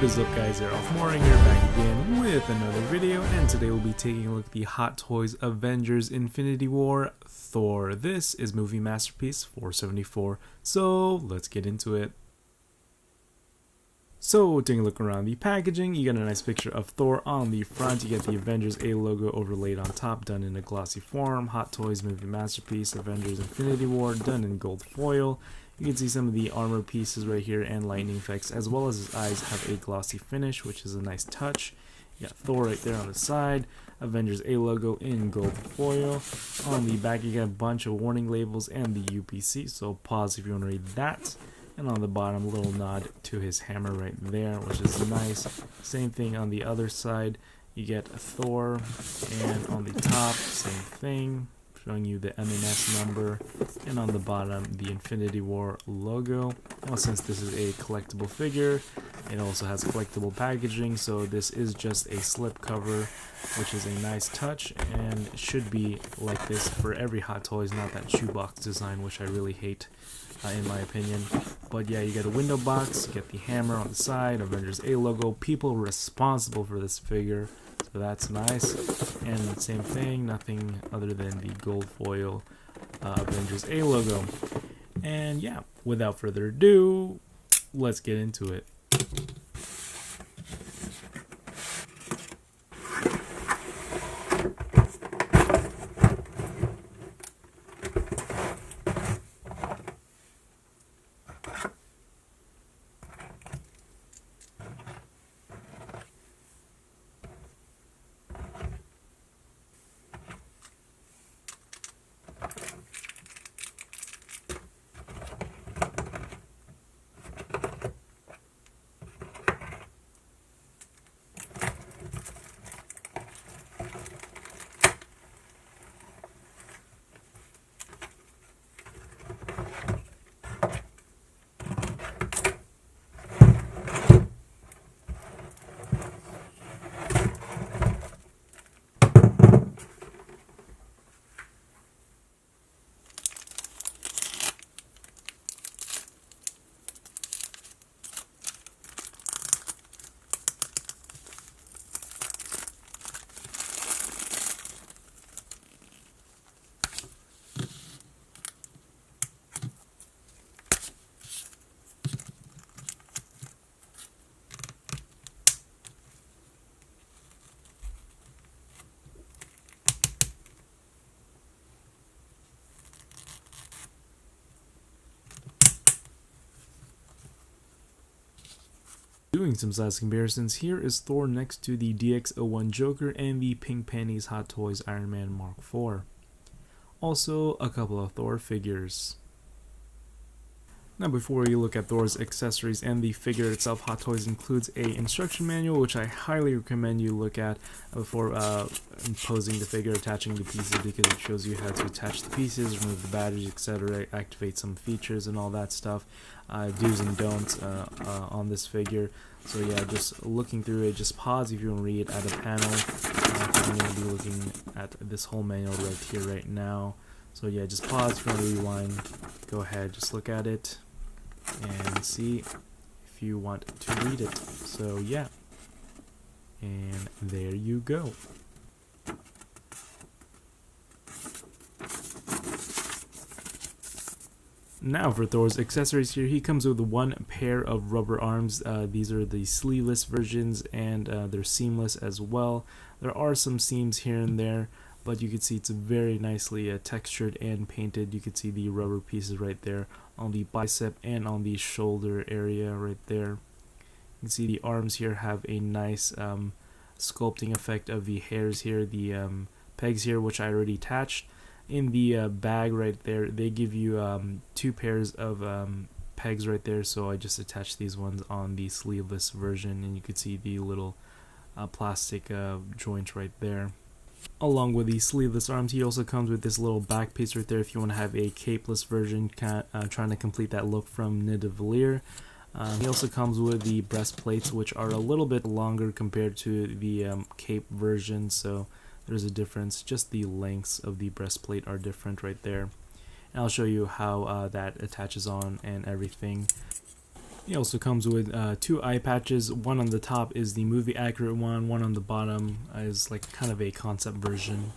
What is up, guys? Arolf here, back again with another video, and today we'll be taking a look at the Hot Toys Avengers Infinity War Thor. This is movie masterpiece 474, so let's get into it. So, taking a look around the packaging, you get a nice picture of Thor on the front. You get the Avengers A logo overlaid on top, done in a glossy form. Hot Toys movie masterpiece, Avengers Infinity War, done in gold foil. You can see some of the armor pieces right here and lightning effects, as well as his eyes have a glossy finish, which is a nice touch. You got Thor right there on the side, Avengers A logo in gold foil. On the back you got a bunch of warning labels and the UPC, so pause if you want to read that. And on the bottom, a little nod to his hammer right there, which is nice. Same thing on the other side, you get Thor, and on the top, same thing, showing you the MNS number, and on the bottom, the Infinity War logo. Now, since this is a collectible figure, it also has collectible packaging, so this is just a slip cover, which is a nice touch, and it should be like this for every Hot Toys, not that shoebox design, which I really hate. In my opinion. But yeah, you get a window box, you get the hammer on the side, Avengers A logo, people responsible for this figure, so that's nice. And same thing, nothing other than the gold foil Avengers A logo. And yeah, without further ado, let's get into it. Doing some size comparisons, here is Thor next to the DX01 Joker and the Pink Panties Hot Toys Iron Man Mark IV. Also, a couple of Thor figures. Now, before you look at Thor's accessories and the figure itself, Hot Toys includes a instruction manual, which I highly recommend you look at before posing the figure, attaching the pieces, because it shows you how to attach the pieces, remove the batteries, etc., activate some features and all that stuff, do's and don'ts on this figure. So yeah, just looking through it, just pause if you want to read at a panel. I'm going to be looking at this whole manual right here, right now. So yeah, just pause if you want to rewind, go ahead, just look at it and see if you want to read it. So yeah, and there you go. Now for Thor's accessories here, he comes with one pair of rubber arms. These are the sleeveless versions, and they're seamless as well. There are some seams here and there, but you can see it's very nicely textured and painted. You can see the rubber pieces right there on the bicep and on the shoulder area right there. You can see the arms here have a nice sculpting effect of the hairs here, the pegs here, which I already attached. In the bag right there, they give you two pairs of pegs right there, so I just attached these ones on the sleeveless version, and you can see the little plastic joint right there. Along with the sleeveless arms, he also comes with this little back piece right there if you want to have a capeless version, trying to complete that look from Nidavellir. He also comes with the breastplates, which are a little bit longer compared to the cape version, so there's a difference. Just the lengths of the breastplate are different right there. And I'll show you how that attaches on and everything. He also comes with 2 eye patches. One on the top is the movie accurate one on the bottom is like kind of a concept version.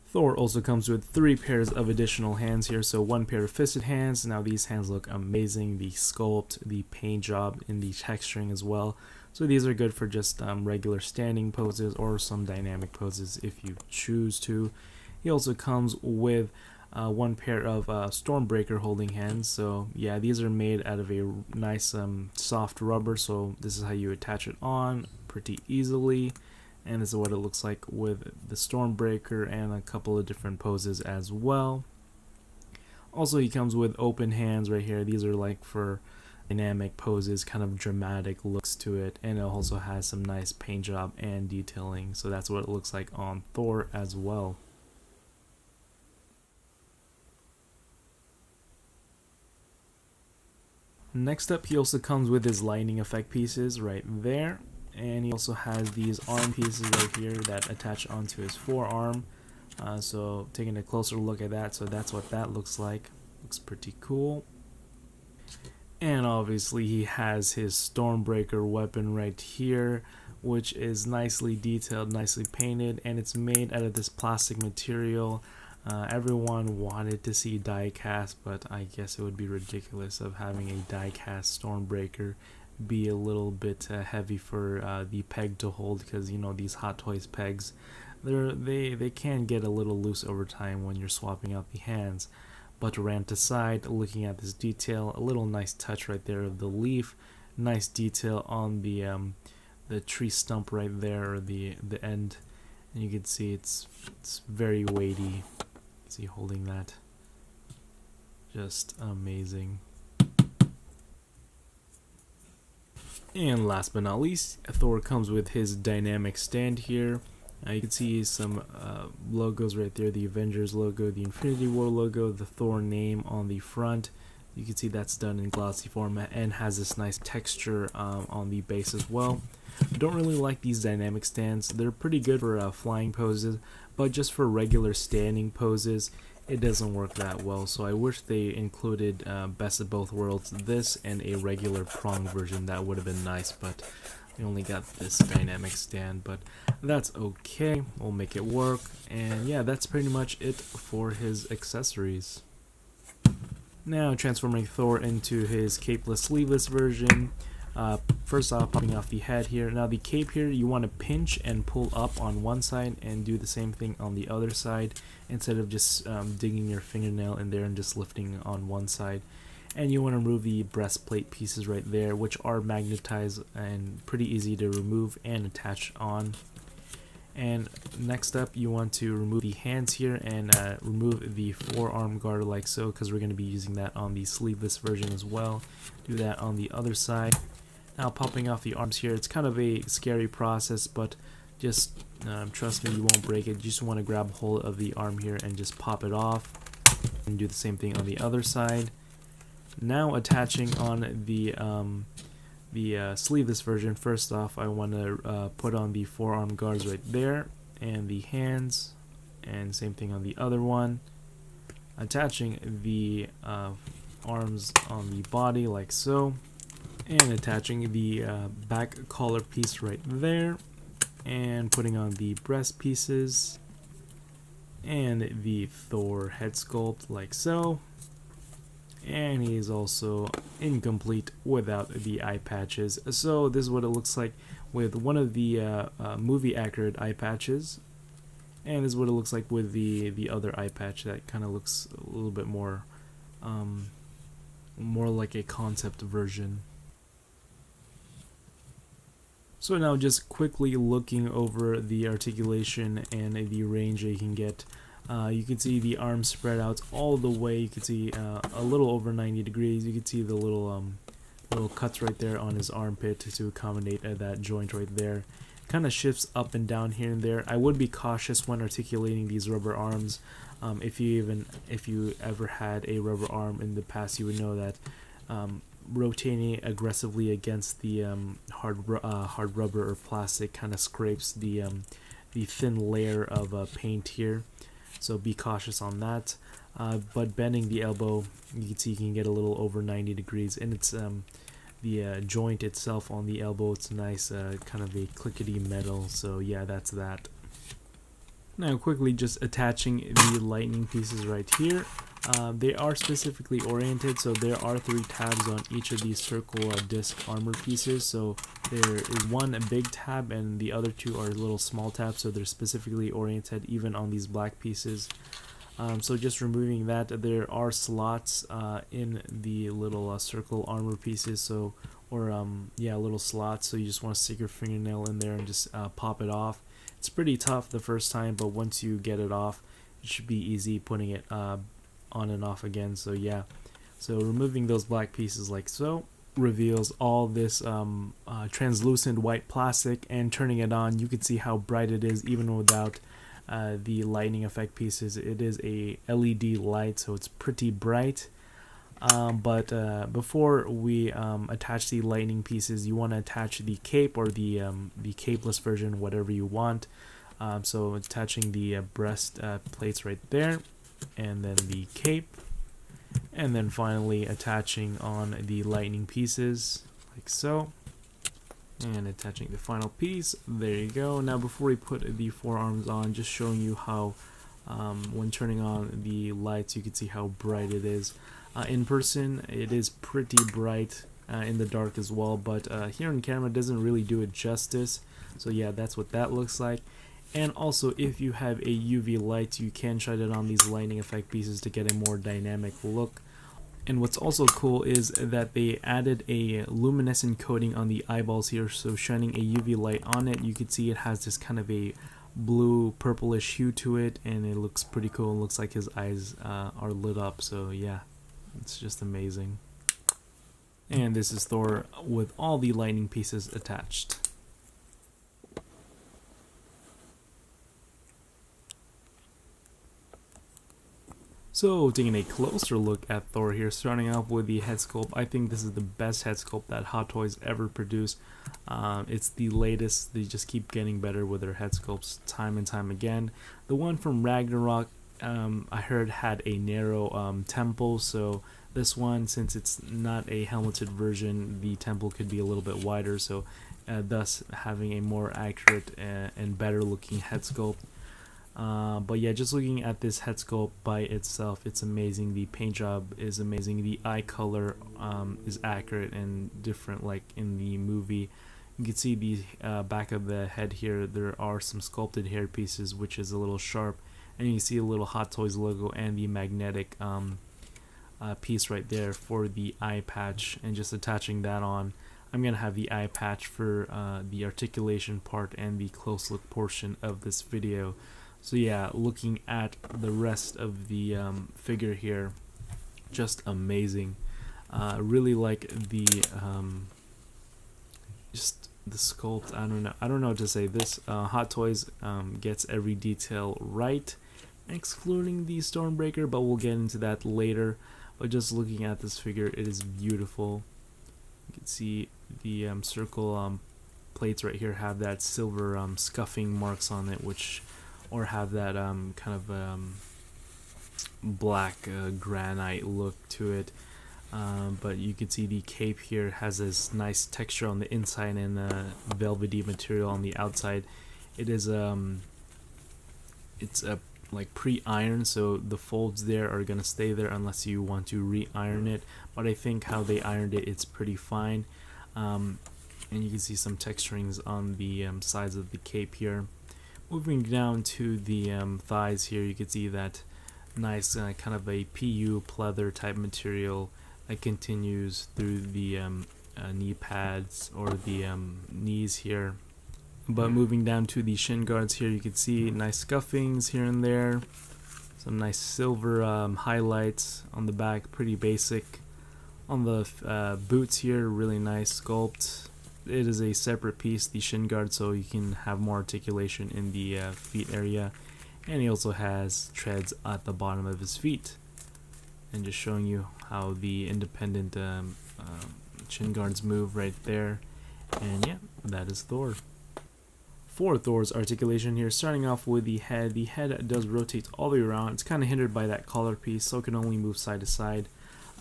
Thor also comes with 3 pairs of additional hands here, so 1 pair of fisted hands. Now these hands look amazing, the sculpt, the paint job, and the texturing as well. So these are good for just regular standing poses or some dynamic poses if you choose to. He also comes with 1 pair of Stormbreaker holding hands. So yeah, these are made out of a nice soft rubber, so this is how you attach it on pretty easily. And this is what it looks like with the Stormbreaker and a couple of different poses as well. Also, he comes with open hands right here. These are like for dynamic poses, kind of dramatic looks to it, and it also has some nice paint job and detailing. So that's what it looks like on Thor as well. Next up, he also comes with his lightning effect pieces right there. And he also has these arm pieces right here that attach onto his forearm. So taking a closer look at that, so that's what that looks like. Looks pretty cool. And obviously he has his Stormbreaker weapon right here, which is nicely detailed, nicely painted, and it's made out of this plastic material. Everyone wanted to see die cast, but I guess it would be ridiculous of having a die cast Stormbreaker be a little bit heavy for the peg to hold, because you know these Hot Toys pegs, they can get a little loose over time when you're swapping out the hands. But rant aside, looking at this detail, a little nice touch right there of the leaf, nice detail on the tree stump right there, or the end, and you can see it's very weighty. You can see holding that, just amazing. And last but not least, Thor comes with his dynamic stand here. You can see some logos right there, the Avengers logo, the Infinity War logo, the Thor name on the front. You can see that's done in glossy format and has this nice texture on the base as well. I don't really like these dynamic stands. They're pretty good for flying poses, but just for regular standing poses, it doesn't work that well. So I wish they included best of both worlds, this and a regular prong version. That would have been nice, but we only got this dynamic stand, but that's okay. We'll make it work. And yeah, that's pretty much it for his accessories. Now transforming Thor into his capeless, sleeveless version. First off, popping off the head here. Now the cape here, you want to pinch and pull up on one side and do the same thing on the other side, instead of just digging your fingernail in there and just lifting on one side. And you want to remove the breastplate pieces right there, which are magnetized and pretty easy to remove and attach on. And next up, you want to remove the hands here and remove the forearm guard like so, because we're going to be using that on the sleeveless version as well. Do that on the other side. Now popping off the arms here, it's kind of a scary process, but just trust me, you won't break it. You just want to grab hold of the arm here and just pop it off, and do the same thing on the other side. Now attaching on the sleeveless version, first off I want to put on the forearm guards right there, and the hands, and same thing on the other one. Attaching the arms on the body like so, and attaching the back collar piece right there, and putting on the breast pieces and the Thor head sculpt like so. And he is also incomplete without the eye patches. So this is what it looks like with one of the movie accurate eye patches, and this is what it looks like with the other eye patch that kind of looks a little bit more like a concept version. So now just quickly looking over the articulation and the range that you can get. You can see the arms spread out all the way. You can see a little over 90 degrees. You can see the little cuts right there on his armpit to accommodate that joint right there. Kind of shifts up and down here and there. I would be cautious when articulating these rubber arms. If you ever had a rubber arm in the past, you would know that rotating aggressively against the hard rubber or plastic kind of scrapes the thin layer of paint here. So be cautious on that. but bending the elbow, you can see you can get a little over 90 degrees, and it's the joint itself on the elbow, it's nice, kind of a clickety metal. So yeah, that's that. Now quickly just attaching the lightning pieces right here. They are specifically oriented, so there are 3 tabs on each of these circle disc armor pieces. So there is one a big tab and the other 2 are little small tabs, so they're specifically oriented even on these black pieces. So just removing that, there are slots in the little circle armor pieces, so yeah, little slots, so you just want to stick your fingernail in there and just pop it off. It's pretty tough the first time, but once you get it off, it should be easy putting it on and off again. So yeah, so removing those black pieces like so reveals all this translucent white plastic, and turning it on, you can see how bright it is even without the lightning effect pieces. It is a LED light, so it's pretty bright. But before we attach the lightning pieces, you want to attach the cape or the capeless version, whatever you want. So attaching the breast plates right there, and then the cape, and then finally attaching on the lightning pieces like so, and attaching the final piece. There you go. Now before we put the forearms on, just showing you how when turning on the lights, you can see how bright it is. In person it is pretty bright, in the dark as well, but here on camera it doesn't really do it justice. So yeah, that's what that looks like. And also, if you have a UV light, you can shine it on these lightning effect pieces to get a more dynamic look. And what's also cool is that they added a luminescent coating on the eyeballs here, so shining a UV light on it, you can see it has this kind of a blue purplish hue to it, and it looks pretty cool. It looks like his eyes are lit up. So yeah, it's just amazing. And this is Thor with all the lightning pieces attached. So taking a closer look at Thor here, starting off with the head sculpt. I think this is the best head sculpt that Hot Toys ever produced. It's the latest. They just keep getting better with their head sculpts time and time again. The one from Ragnarok, I heard, had a narrow temple, so this one, since it's not a helmeted version, the temple could be a little bit wider, so thus having a more accurate and better looking head sculpt. But yeah, just looking at this head sculpt by itself, it's amazing. The paint job is amazing. The eye color is accurate and different like in the movie. You can see the back of the head here. There are some sculpted hair pieces, which is a little sharp, and you can see a little Hot Toys logo and the magnetic piece right there for the eye patch. And just attaching that on, I'm gonna have the eye patch for the articulation part and the close look portion of this video. So yeah, looking at the rest of the figure here, just amazing. Really like the just the sculpt. I don't know what to say. This Hot Toys gets every detail right, excluding the Stormbreaker, but we'll get into that later. But just looking at this figure, it is beautiful. You can see the circle plates right here have that silver scuffing marks on it, or have that kind of black granite look to it. But you can see the cape here has this nice texture on the inside and velvety material on the outside. It is it's like pre-ironed, so the folds there are gonna stay there unless you want to re-iron it. But I think how they ironed it, it's pretty fine. And you can see some texturings on the sides of the cape here. Moving down to the thighs here, you can see that nice kind of a PU pleather type material that continues through the knee pads or the knees here. But moving down to the shin guards here, you can see nice scuffings here and there. Some nice silver highlights on the back, pretty basic. On the boots here, really nice sculpt. It is a separate piece, the shin guard, so you can have more articulation in the feet area. And he also has treads at the bottom of his feet. And just showing you how the independent shin guards move right there. And yeah, that is Thor. For Thor's articulation here, starting off with the head does rotate all the way around. It's kind of hindered by that collar piece, so it can only move side to side.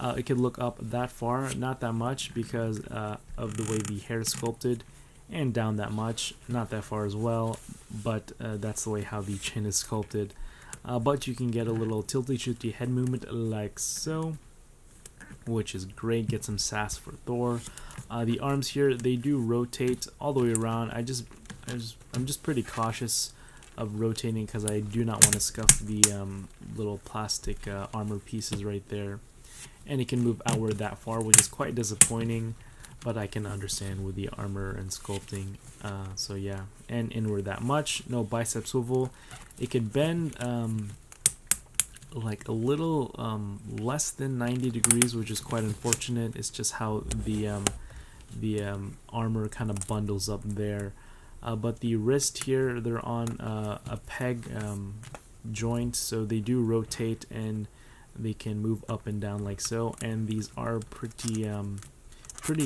It could look up that far, not that much because of the way the hair is sculpted, and down that much, not that far as well, but that's the way how the chin is sculpted. But you can get a little tilty-shifty head movement like so, which is great. Get some sass for Thor. The arms here, they do rotate all the way around. I'm just pretty cautious of rotating because I do not want to scuff the little plastic armor pieces right there. And it can move outward that far, which is quite disappointing, but I can understand with the armor and sculpting. So yeah, and inward that much. No bicep swivel. It could bend like a little less than 90 degrees, which is quite unfortunate. It's just how the armor kind of bundles up there. But the wrist here, they're on a peg joint, so they do rotate and they can move up and down like so. And these are pretty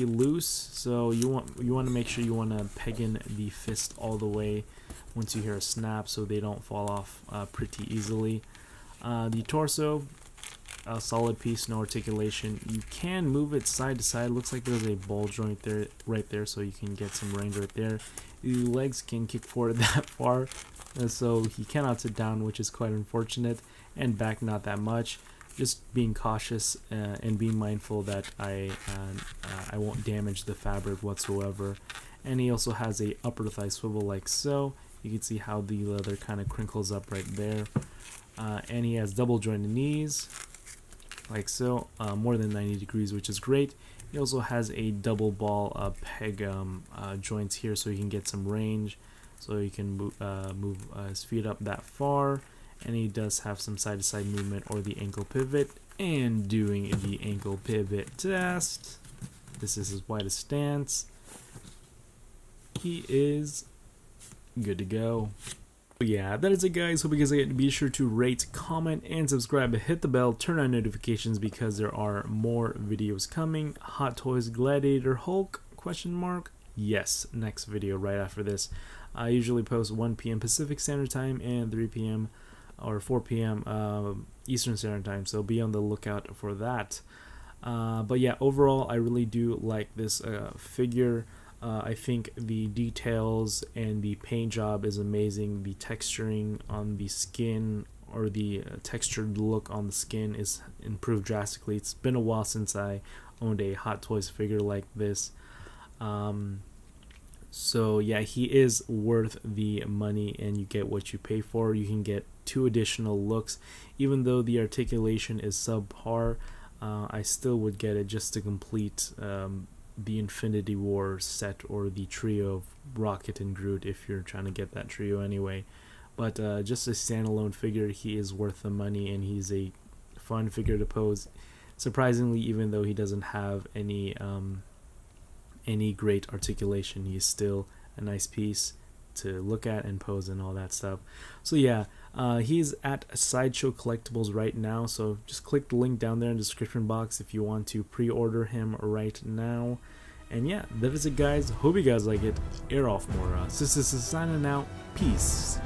loose, so you want to make sure you want to peg in the fist all the way once you hear a snap, so they don't fall off pretty easily. The torso, a solid piece, no articulation. You can move it side to side. Looks like there's a ball joint there, right there, so you can get some range right there. The legs can kick forward that far, so he cannot sit down, which is quite unfortunate. And back, not that much. Just being cautious and being mindful that I won't damage the fabric whatsoever. And he also has a upper thigh swivel like so. You can see how the leather kind of crinkles up right there. And he has double jointed knees like so, more than 90 degrees, which is great. He also has a double ball peg joints here, so you can get some range, so you can move his feet up that far. And he does have some side to side movement or the ankle pivot. And doing the ankle pivot test, this is his widest stance. He is good to go. Yeah, that is it, guys. Hope you guys like it. Be sure to rate, comment, and subscribe. Hit the bell, turn on notifications because there are more videos coming. Hot Toys Gladiator Hulk? Question mark? Yes, next video right after this. I usually post 1 p.m. Pacific Standard Time and 3 p.m. or 4 p.m. Eastern Standard Time, so be on the lookout for that. But yeah, overall, I really do like this figure. I think the details and the paint job is amazing. The texturing on the skin, or the textured look on the skin, is improved drastically. It's been a while since I owned a Hot Toys figure like this. So yeah, he is worth the money, and you get what you pay for. You can get 2 additional looks. Even though the articulation is subpar, I still would get it just to complete the Infinity War set, or the trio of Rocket and Groot, if you're trying to get that trio anyway. But just a standalone figure, he is worth the money, and he's a fun figure to pose. Surprisingly, even though he doesn't have any great articulation, he's still a nice piece to look at and pose and all that stuff. So yeah, he's at Sideshow Collectibles right now, so just click the link down there in the description box if you want to pre-order him right now. And yeah, that is it, guys. Hope you guys like it. Arolf Mora, signing out. Peace.